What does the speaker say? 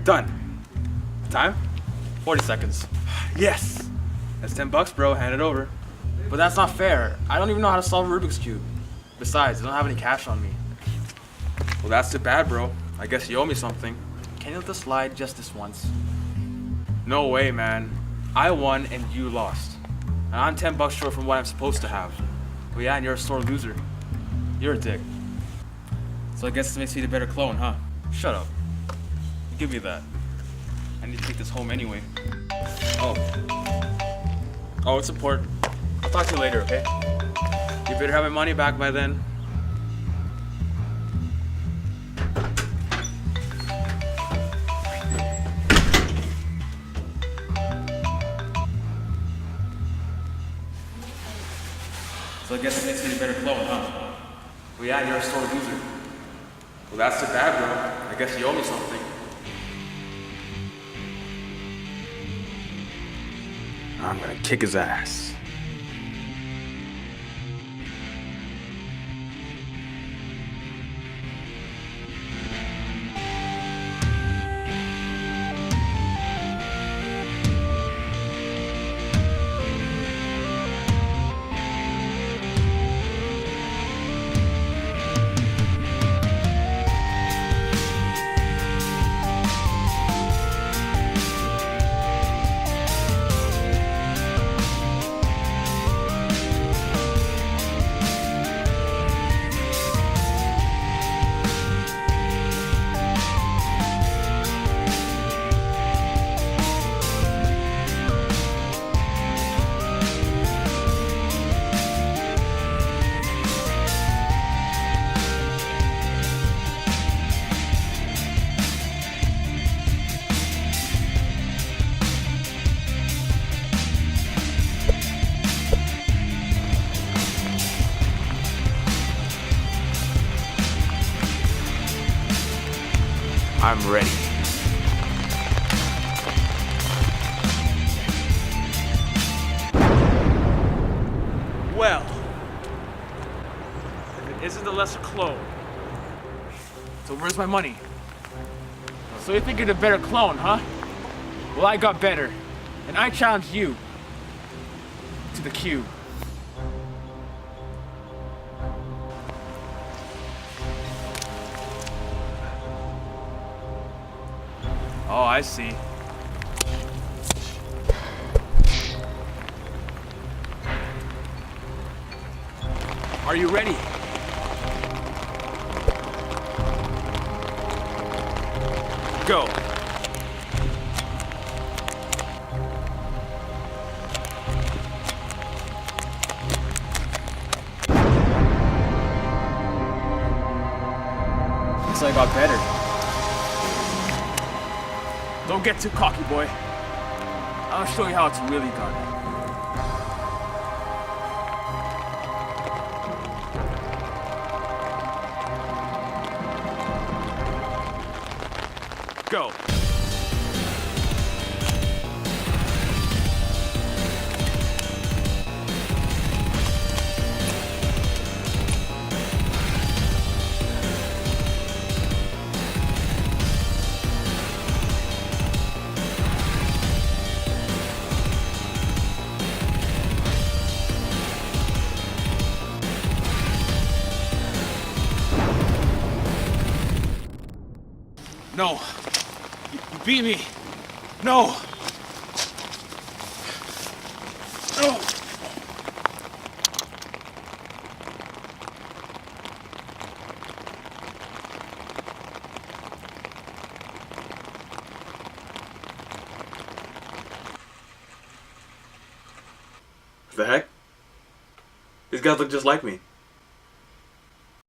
Done. Time? 40 seconds. Yes. That's $10, bro. Hand it over. But that's not fair. I don't even know how to solve a Rubik's Cube. Besides, I don't have any cash on me. Well, that's too bad, bro. I guess you owe me something. Can you let this slide just this once? No way, man. I won and you lost. And I'm $10 short from what I'm supposed to have. Well, yeah, and you're a sore loser. You're a dick. So I guess this makes me the better clone, huh? Shut up. Give me that. I need to take this home anyway. Oh, it's important. I'll talk to you later, okay? You better have my money back by then. So I guess it makes me a better clone, huh? Well, yeah, you're a sore loser. Well, that's too bad, bro. I guess you owe me something. I'm gonna kick his ass. I'm ready. Well, if it isn't the lesser clone, so where's my money? So you think you're the better clone, huh? Well, I got better, and I challenge you to the cube. Oh, I see. Are you ready? Go. Looks like I got better. Don't get too cocky, boy. I'll show you how it's really done. Go. No. You beat me. No. No. What the heck? These guys look just like me.